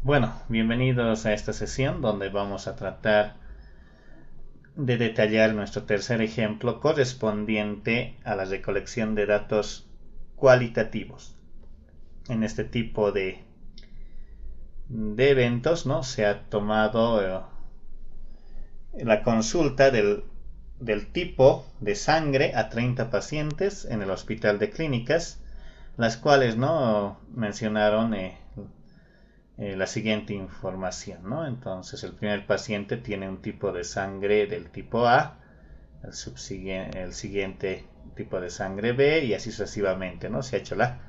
Bueno, bienvenidos a esta sesión donde vamos a tratar de detallar nuestro tercer ejemplo correspondiente a la recolección de datos cualitativos. En este tipo de eventos, ¿no? Se ha tomado la consulta del tipo de sangre a 30 pacientes en el Hospital de Clínicas, las cuales no mencionaron la siguiente información, ¿no? Entonces el primer paciente tiene un tipo de sangre del tipo A, el siguiente tipo de sangre B y así sucesivamente, ¿no? Se ha hecho la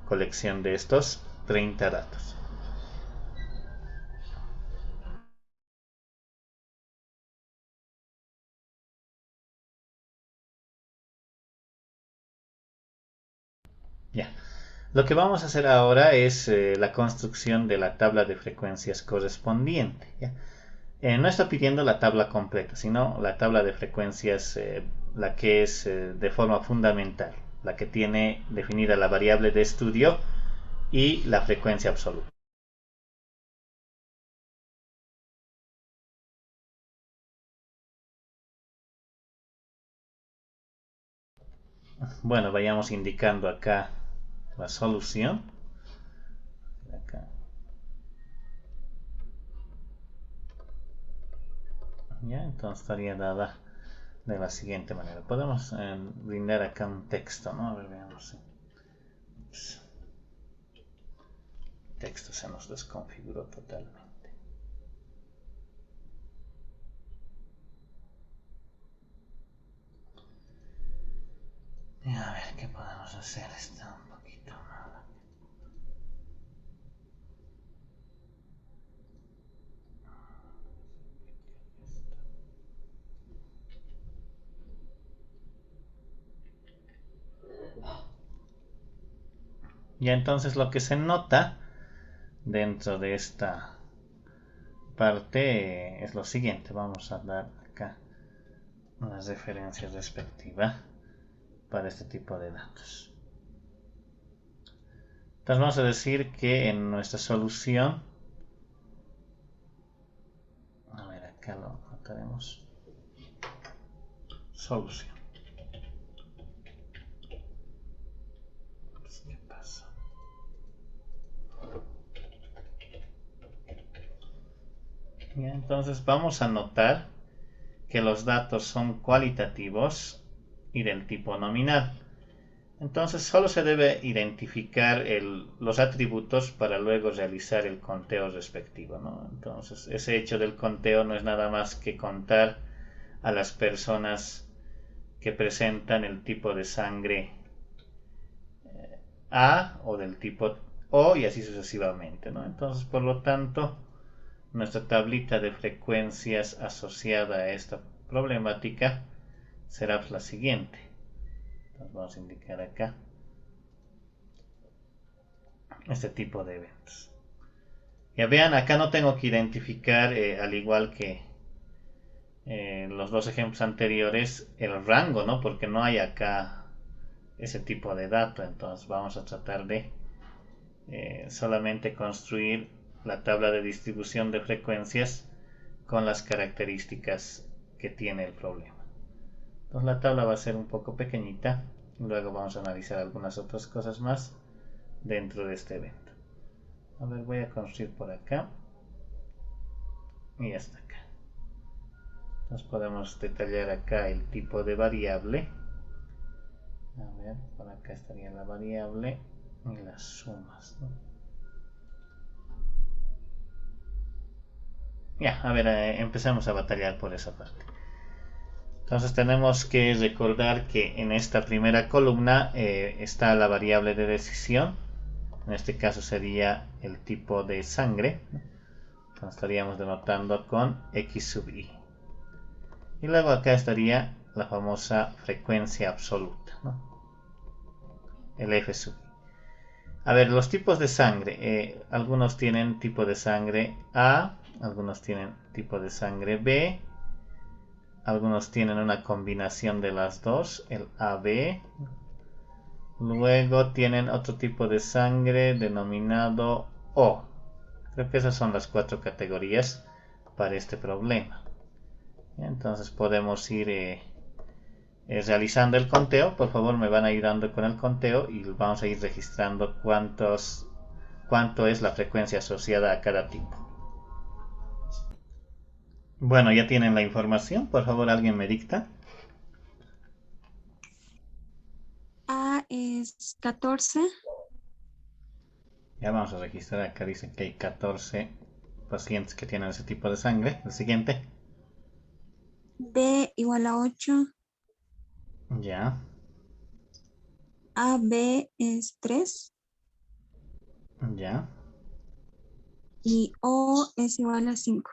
colección de estos 30 datos. Ya. Lo que vamos a hacer ahora es la construcción de la tabla de frecuencias correspondiente. ¿Ya? No está pidiendo la tabla completa, sino la tabla de frecuencias, la que es de forma fundamental, la que tiene definida la variable de estudio y la frecuencia absoluta. Bueno, vayamos indicando acá la solución. Acá. Ya, entonces estaría dada de la siguiente manera. Podemos brindar acá un texto, ¿no? A ver, veamos. Ups. El texto se nos desconfiguró totalmente. Y a ver qué podemos hacer. Está un poquito mal. Ya entonces lo que se nota dentro de esta parte es lo siguiente. Vamos a dar acá una referencia respectiva para este tipo de datos. Entonces vamos a decir que en nuestra solución, a ver, acá lo notaremos, solución. ¿Qué pasa? Ya, entonces vamos a notar que los datos son cualitativos y del tipo nominal. Entonces solo se debe identificar los atributos para luego realizar el conteo respectivo, ¿no? Entonces ese hecho del conteo no es nada más que contar a las personas que presentan el tipo de sangre A o del tipo O y así sucesivamente, ¿no? Entonces por lo tanto nuestra tablita de frecuencias asociada a esta problemática será la siguiente. Entonces vamos a indicar acá este tipo de eventos. Ya vean, acá no tengo que identificar, al igual que los dos ejemplos anteriores, el rango, ¿no? Porque no hay acá ese tipo de dato. Entonces vamos a tratar de solamente construir la tabla de distribución de frecuencias con las características que tiene el problema. Entonces la tabla va a ser un poco pequeñita. Luego vamos a analizar algunas otras cosas más dentro de este evento. A ver, voy a construir por acá y hasta acá. Entonces podemos detallar acá el tipo de variable. A ver, por acá estaría la variable y las sumas, ¿no? Ya, a ver, empecemos a batallar por esa parte. Entonces tenemos que recordar que en esta primera columna está la variable de decisión. En este caso sería el tipo de sangre. Entonces estaríamos denotando con x sub i. Y luego acá estaría la famosa frecuencia absoluta, ¿no? El f sub i. A ver, los tipos de sangre. Algunos tienen tipo de sangre A, algunos tienen tipo de sangre B, algunos tienen una combinación de las dos, el AB. Luego tienen otro tipo de sangre denominado O. Creo que esas son las 4 categorías para este problema. Entonces podemos ir realizando el conteo. Por favor, me van ayudando con el conteo y vamos a ir registrando cuánto es la frecuencia asociada a cada tipo. Bueno, ya tienen la información. Por favor, alguien me dicta. A es 14. Ya vamos a registrar. Acá dicen que hay 14 pacientes que tienen ese tipo de sangre. El siguiente. B igual a 8. Ya. AB es 3. Ya. Y O es igual a 5.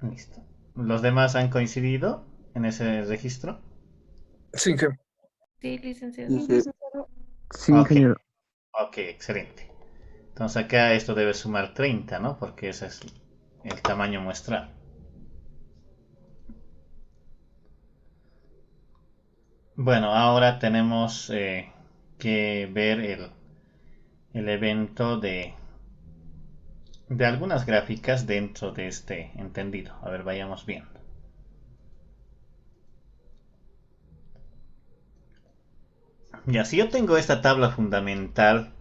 Listo. ¿Los demás han coincidido en ese registro? Sí, Sí, licenciado. Sí, Ok, ingeniero. ok, excelente. Entonces acá esto debe sumar 30, ¿no? Porque ese es el tamaño muestral. Bueno, ahora tenemos que ver el evento de algunas gráficas dentro de este entendido. A ver, vayamos viendo. Ya, si yo tengo esta tabla fundamental,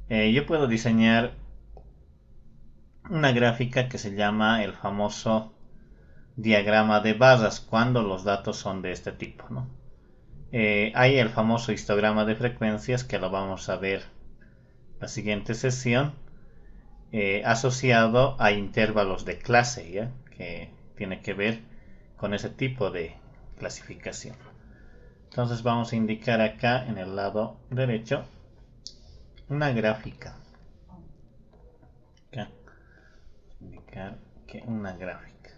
yo puedo diseñar una gráfica que se llama el famoso diagrama de barras cuando los datos son de este tipo, ¿no? Hay el famoso histograma de frecuencias que lo vamos a ver la siguiente sesión, asociado a intervalos de clase, ¿ya? Que tiene que ver con ese tipo de clasificación. Entonces vamos a indicar acá en el lado derecho una gráfica. Acá indicar que una gráfica.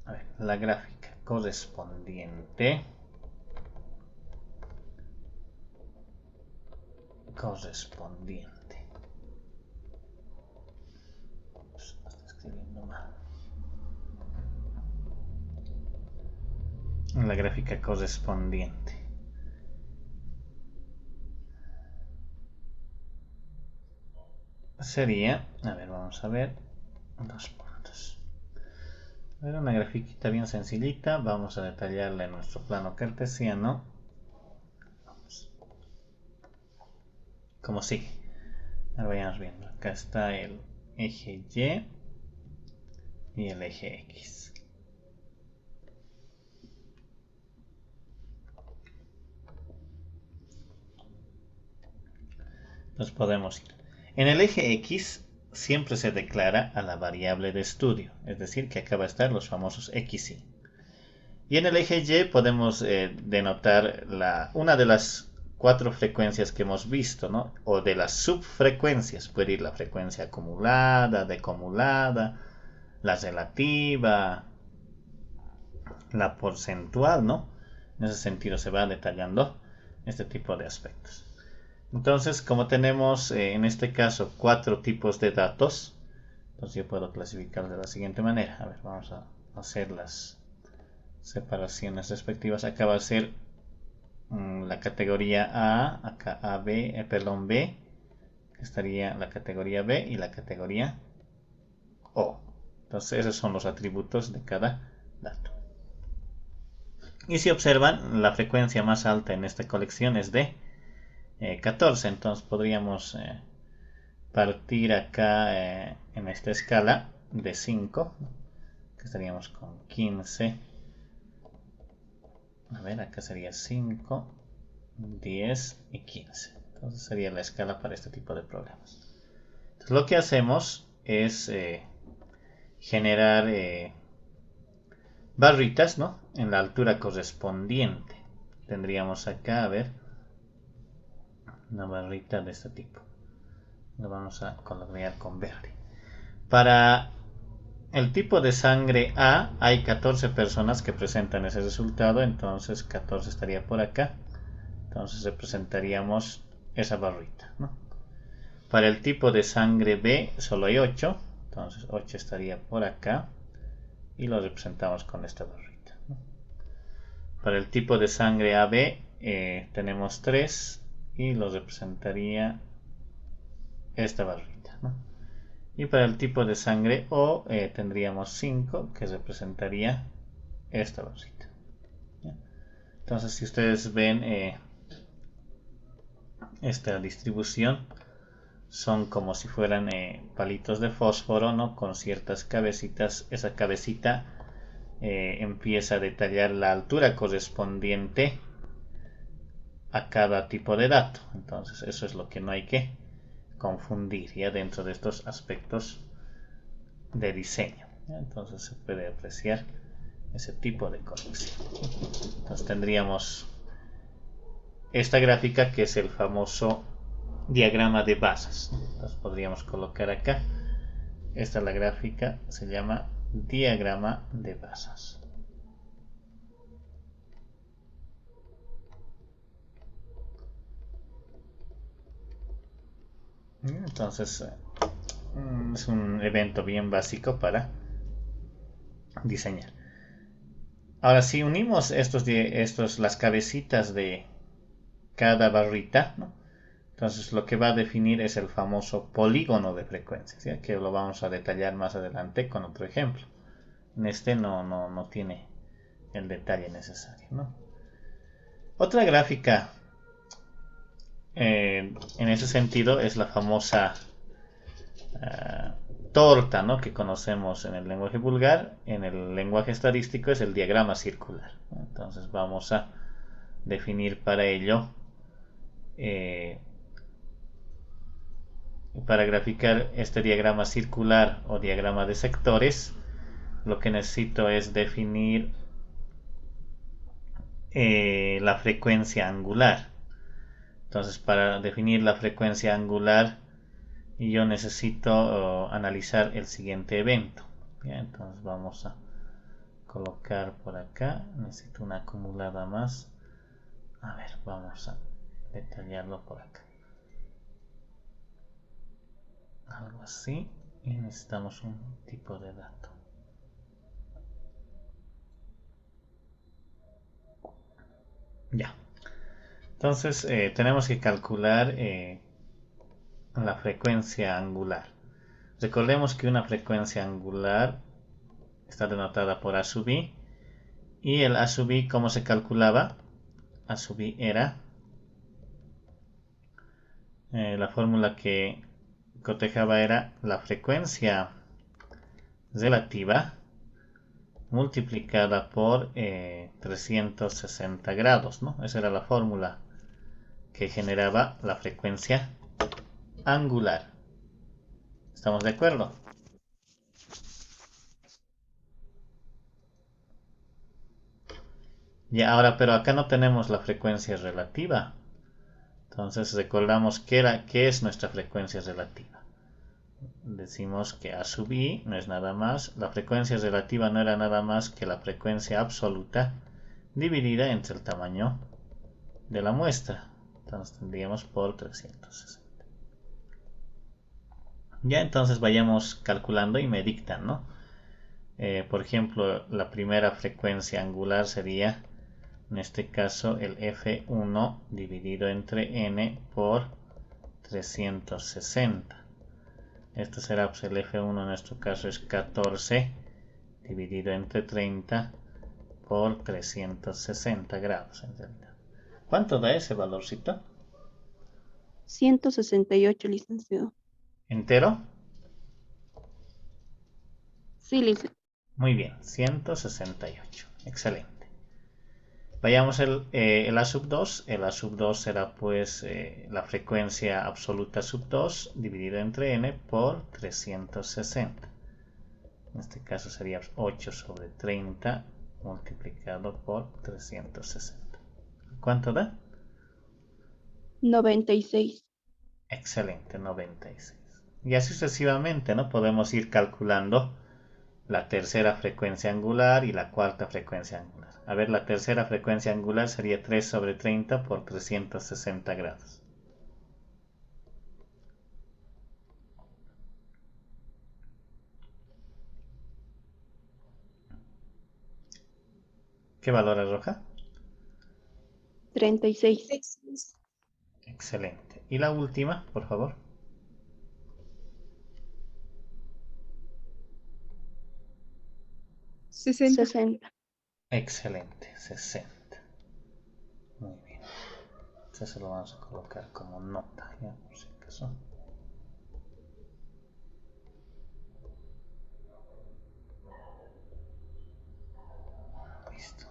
A ver, la gráfica correspondiente Ups, está escribiendo mal. La gráfica correspondiente sería, a ver, vamos a ver, dos puntos. A ver, una grafiquita bien sencillita. Vamos a detallarla en nuestro plano cartesiano. Vamos. Como sigue. Ahora vayamos viendo. Acá está el eje Y y el eje X. Entonces podemos ir. En el eje X siempre se declara a la variable de estudio, es decir, que acá va a estar los famosos XY. Y en el eje Y podemos denotar una de las 4 frecuencias que hemos visto, ¿no? O de las subfrecuencias. Puede ir la frecuencia acumulada, decumulada, la relativa, la porcentual, ¿no? En ese sentido se va detallando este tipo de aspectos. Entonces, como tenemos en este caso 4 tipos de datos, entonces yo puedo clasificar de la siguiente manera. A ver, vamos a hacer las separaciones respectivas. Acá va a ser la categoría A, acá B, estaría la categoría B y la categoría O. Entonces esos son los atributos de cada dato. Y si observan, la frecuencia más alta en esta colección es de 14. Entonces podríamos partir acá en esta escala de 5, que estaríamos con 15. A ver, acá sería 5, 10 y 15. Entonces sería la escala para este tipo de problemas. Entonces lo que hacemos es generar barritas, ¿no? En la altura correspondiente. Tendríamos acá, a ver, una barrita de este tipo. Lo vamos a colorear con verde. Para el tipo de sangre A hay 14 personas que presentan ese resultado, entonces 14 estaría por acá. Entonces representaríamos esa barrita, ¿no? Para el tipo de sangre B solo hay 8, entonces 8 estaría por acá y lo representamos con esta barrita, ¿no? Para el tipo de sangre AB tenemos 3 y lo representaría esta barrita, ¿no? Y para el tipo de sangre O tendríamos 5 que representaría esta barrita. ¿Ya? Entonces si ustedes ven esta distribución, son como si fueran palitos de fósforo, ¿no? Con ciertas cabecitas. Esa cabecita empieza a detallar la altura correspondiente a cada tipo de dato. Entonces eso es lo que no hay que confundir ya dentro de estos aspectos de diseño. ¿Ya? Entonces se puede apreciar ese tipo de conexión. Entonces tendríamos esta gráfica que es el famoso diagrama de basas. Entonces podríamos colocar acá. Esta es la gráfica, se llama diagrama de basas. Entonces es un evento bien básico para diseñar. Ahora si unimos las cabecitas de cada barrita, ¿no? Entonces lo que va a definir es el famoso polígono de frecuencias, ¿ya? Que lo vamos a detallar más adelante con otro ejemplo. En este no tiene el detalle necesario, ¿no? Otra gráfica en ese sentido es la famosa torta, ¿no? Que conocemos en el lenguaje vulgar. En el lenguaje estadístico es el diagrama circular. Entonces vamos a definir para ello, para graficar este diagrama circular o diagrama de sectores, lo que necesito es definir la frecuencia angular. Entonces para definir la frecuencia angular yo necesito analizar el siguiente evento. ¿Ya? Entonces vamos a colocar por acá, necesito una acumulada más. A ver, vamos a detallarlo por acá, algo así, y necesitamos un tipo de dato. Ya, entonces tenemos que calcular la frecuencia angular. Recordemos que una frecuencia angular está denotada por A sub i, y el A sub i, ¿cómo se calculaba? A sub i era la fórmula que cotejaba era la frecuencia relativa multiplicada por 360 grados, ¿no? Esa era la fórmula que generaba la frecuencia angular. ¿Estamos de acuerdo? Y ahora, pero acá no tenemos la frecuencia relativa. Entonces recordamos qué es nuestra frecuencia relativa. Decimos que A sub i no es nada más, la frecuencia relativa no era nada más que la frecuencia absoluta dividida entre el tamaño de la muestra. Entonces tendríamos por 360. Ya entonces vayamos calculando y me dictan, ¿no? Por ejemplo, la primera frecuencia angular sería, en este caso, el F1 dividido entre n por 360. Esto será, pues el F1 en nuestro caso es 14 dividido entre 30 por 360 grados en realidad. ¿Cuánto da ese valorcito? 168, licenciado. ¿Entero? Sí, licenciado. Muy bien, 168. Excelente. Vayamos el A sub 2. El A sub 2 será pues la frecuencia absoluta sub 2 dividido entre n por 360. En este caso sería 8 sobre 30 multiplicado por 360. ¿Cuánto da? 96. Excelente, 96. Y así sucesivamente, ¿no? Podemos ir calculando la tercera frecuencia angular y la cuarta frecuencia angular. A ver, la tercera frecuencia angular sería 3 sobre 30 por 360 grados. ¿Qué valor arroja? 36. Excelente. Y la última, por favor. 60. 60. Excelente, 60. Muy bien. Entonces lo vamos a colocar como nota, ya, por si acaso. Listo.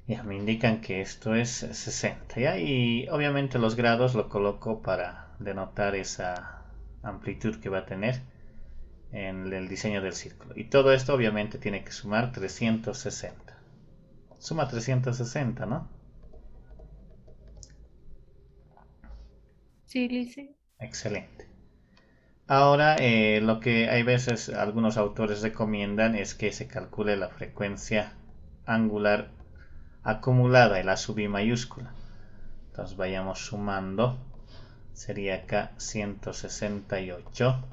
Ya me indican que esto es 60, ¿ya? Y obviamente los grados lo coloco para denotar esa amplitud que va a tener en el diseño del círculo. Y todo esto obviamente tiene que sumar 360. Suma 360, ¿no? Sí, Lice. Excelente. Ahora, lo que hay veces algunos autores recomiendan es que se calcule la frecuencia angular acumulada y la sub I mayúscula. Entonces vayamos sumando. Sería acá 168.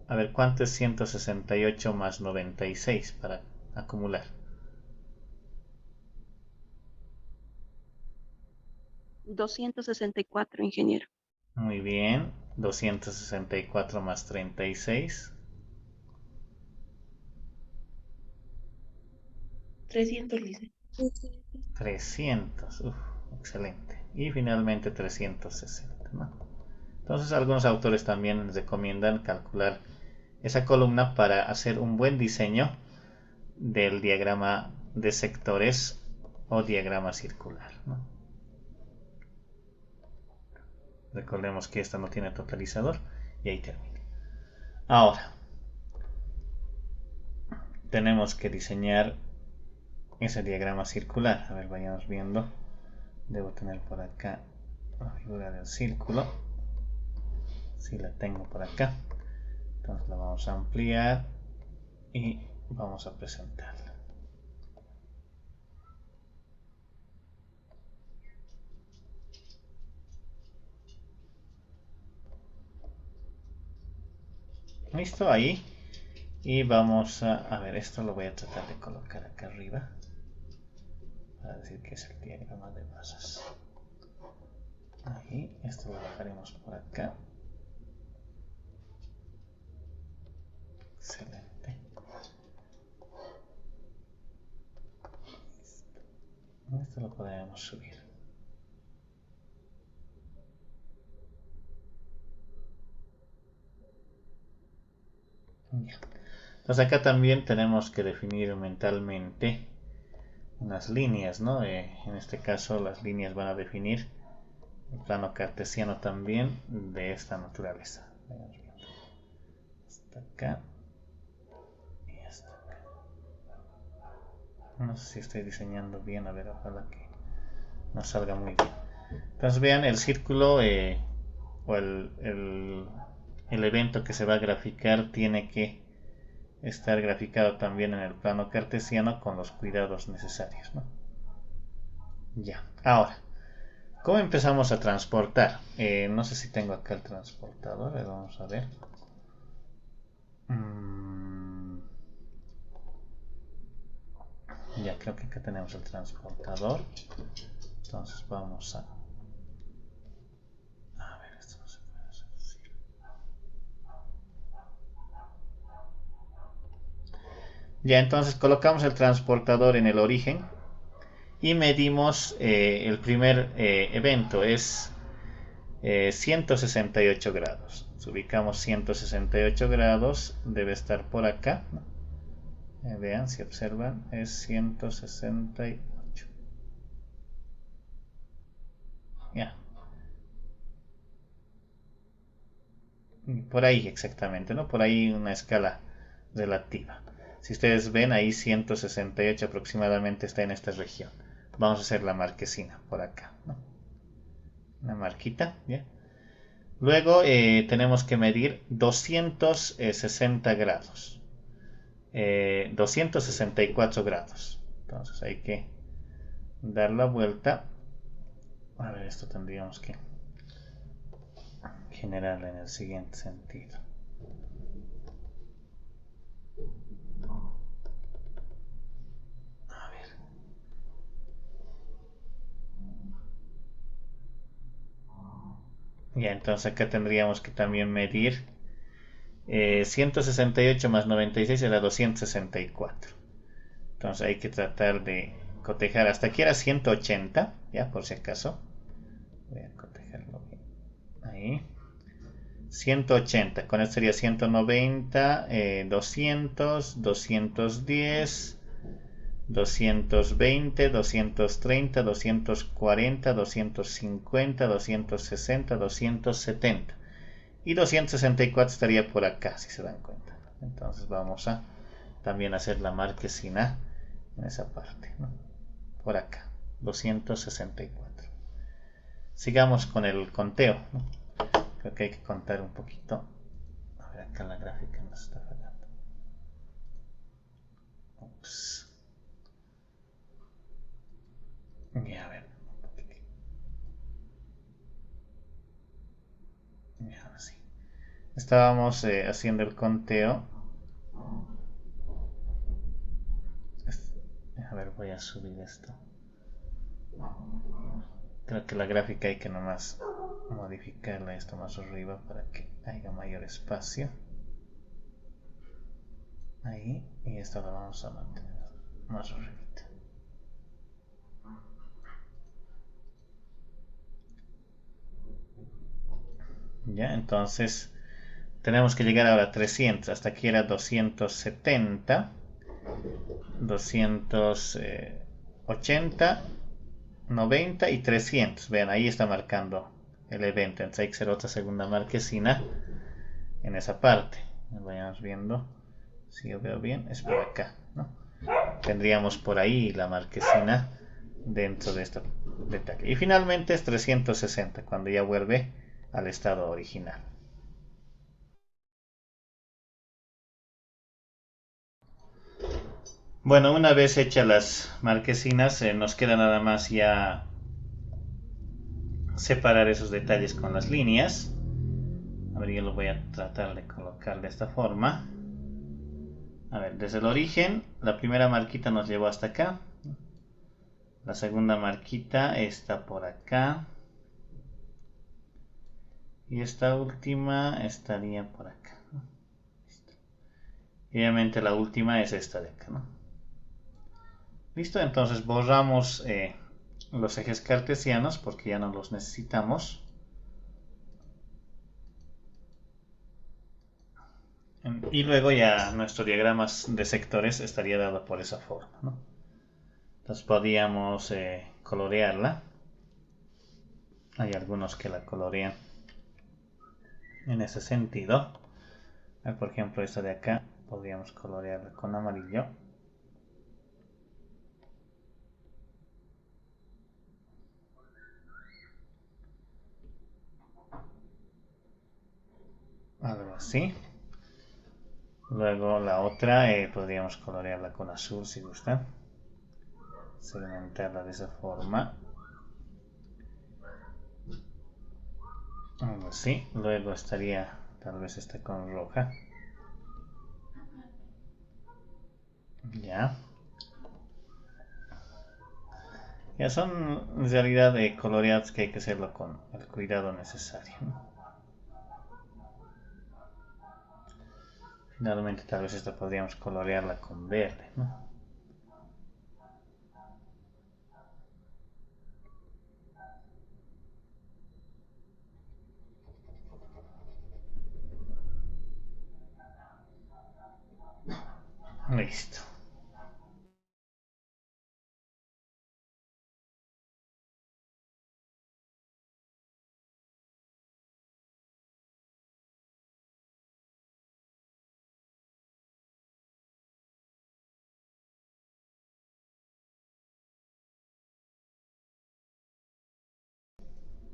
A ver, ¿cuánto es 168 más 96 para acumular? 264, ingeniero. Muy bien. 264 más 36. 300, Lice. 300. Uf, excelente. Y finalmente 360, ¿no? Entonces algunos autores también recomiendan calcular esa columna para hacer un buen diseño del diagrama de sectores o diagrama circular, ¿no? Recordemos que esta no tiene totalizador y ahí termina. Ahora tenemos que diseñar ese diagrama circular. A ver, vayamos viendo. Debo tener por acá la figura del círculo. Si la tengo por acá. Entonces la vamos a ampliar y vamos a presentarla. Listo, ahí. Y vamos a ver, esto lo voy a tratar de colocar acá arriba para decir que es el diagrama de bases. Ahí, esto lo bajaremos por acá. Excelente. Esto lo podemos subir. Ya. Entonces acá también tenemos que definir mentalmente unas líneas, ¿no? En este caso las líneas van a definir el plano cartesiano también de esta naturaleza. Hasta acá y hasta acá. No sé si estoy diseñando bien, a ver, ojalá que nos salga muy bien. Entonces vean el círculo o el evento que se va a graficar tiene que estar graficado también en el plano cartesiano con los cuidados necesarios, ¿no? Ya, ahora, ¿cómo empezamos a transportar? No sé si tengo acá el transportador, vamos a ver. Ya, creo que acá tenemos el transportador. Entonces vamos a... A ver, esto no se puede hacer así. Ya, entonces colocamos el transportador en el origen y medimos el primer evento, es 168 grados. Ubicamos 168 grados, debe estar por acá, ¿no? Vean, si observan, es 168. Ya. Por ahí exactamente, ¿no? Por ahí una escala relativa. Si ustedes ven, ahí 168 aproximadamente está en esta región. Vamos a hacer la marquesina por acá, ¿no? Una marquita, ¿ya? Luego tenemos que medir 260 grados. 264 grados. Entonces hay que dar la vuelta. A ver, esto tendríamos que generarlo en el siguiente sentido. A ver. Ya, entonces acá tendríamos que también medir 168 más 96 era 264. Entonces hay que tratar de cotejar. Hasta aquí era 180, ya por si acaso. Voy a cotejarlo bien. Ahí. 180. Con esto sería 190, 200, 210, 220, 230, 240, 250, 260, 270. Y 264 estaría por acá, si se dan cuenta. Entonces vamos a también hacer la marquesina en esa parte, ¿no? Por acá, 264. Sigamos con el conteo, ¿no? Creo que hay que contar un poquito. A ver, acá en la gráfica nos está fallando. Ups. Ya, a ver. Ya, ahora sí. Estábamos haciendo el conteo. A ver, voy a subir esto. Creo que la gráfica hay que nomás modificarla esto más arriba para que haya mayor espacio. Ahí. Y esto lo vamos a mantener más arriba. Ya, entonces tenemos que llegar ahora a 300. Hasta aquí era 270. 280, 90 y 300. Vean, ahí está marcando el evento. Entonces hay que hacer otra segunda marquesina en esa parte. Vayamos viendo si yo veo bien. Es por acá, ¿no? Tendríamos por ahí la marquesina dentro de este detalle. Y finalmente es 360 cuando ya vuelve al estado original. Bueno, una vez hechas las marquesinas, nos queda nada más ya separar esos detalles con las líneas. A ver, yo lo voy a tratar de colocar de esta forma. A ver, desde el origen, la primera marquita nos llevó hasta acá. La segunda marquita está por acá. Y esta última estaría por acá. Y obviamente la última es esta de acá, ¿no? Listo, entonces borramos los ejes cartesianos porque ya no los necesitamos. Y luego ya nuestro diagrama de sectores estaría dado por esa forma, ¿no? Entonces podríamos colorearla. Hay algunos que la colorean en ese sentido. Por ejemplo, esta de acá podríamos colorearla con amarillo. Algo así. Luego la otra podríamos colorearla con azul si gustan. Segmentarla de esa forma. Algo así. Luego estaría tal vez esta con roja. Ya. Ya son en realidad de coloreados que hay que hacerlo con el cuidado necesario, ¿no? Finalmente tal vez esta podríamos colorearla con verde, ¿no? Listo.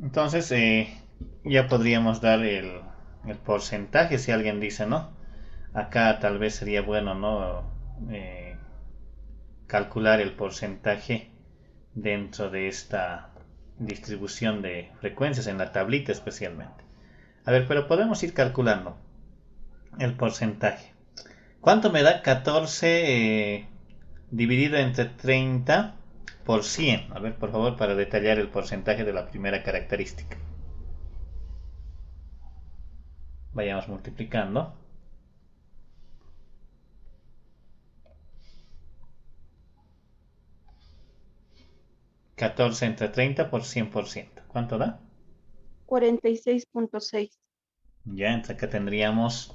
Entonces, ya podríamos dar el porcentaje si alguien dice, ¿no? Acá tal vez sería bueno, ¿no? Calcular el porcentaje dentro de esta distribución de frecuencias en la tablita especialmente. A ver, pero podemos ir calculando el porcentaje. ¿Cuánto me da 14 dividido entre 30 por 100? A ver, por favor, para detallar el porcentaje de la primera característica. Vayamos multiplicando. 14 entre 30 por 100%. ¿Cuánto da? 46.6. Ya, entonces acá tendríamos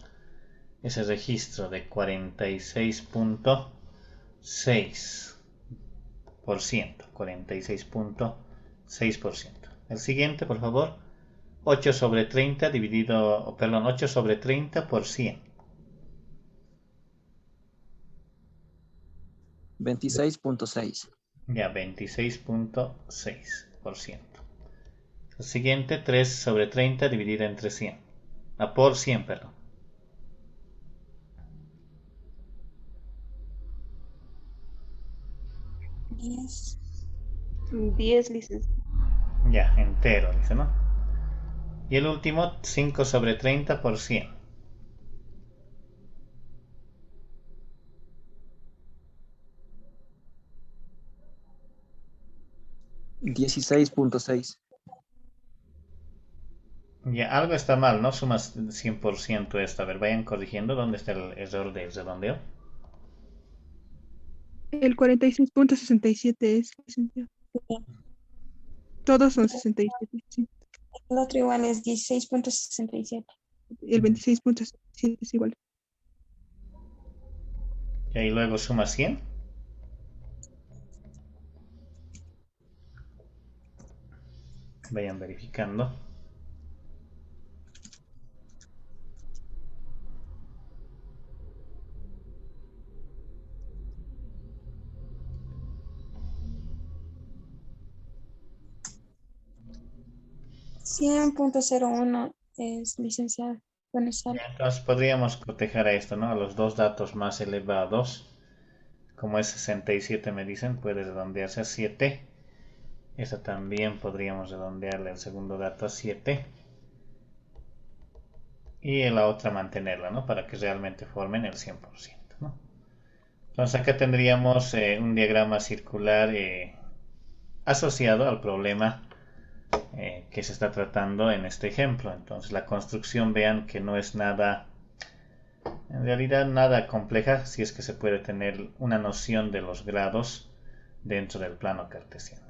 ese registro de 46.6%. 46.6%. El siguiente, por favor. 8 sobre 30 dividido, perdón, 8 sobre 30 por 100. 26.6. Ya, 26.6%. El siguiente, 3 sobre 30 dividido entre 100. Por 100, perdón. 10. 10, licenciado. Ya, entero, dice, ¿no? Y el último, 5 sobre 30 por 100. 16.6. Ya, algo está mal, ¿no? Sumas 100% esto. A ver, vayan corrigiendo. ¿Dónde está el error de redondeo? El 46.67 es, licenciado. Todos son 67, sí. El otro igual es 16.67. El 26.67 es igual. Y ahí luego suma 100. Vayan verificando. $100.01 es, licenciado. Bueno, sale. Entonces podríamos cotejar a esto, ¿no? A los dos datos más elevados. Como es 67 me dicen, puede redondearse a 7. Esa también podríamos redondearle el segundo dato a 7. Y la otra mantenerla, ¿no? Para que realmente formen el 100%, ¿no? Entonces acá tendríamos un diagrama circular asociado al problema que se está tratando en este ejemplo. Entonces la construcción, vean que no es nada, en realidad nada compleja, si es que se puede tener una noción de los grados dentro del plano cartesiano.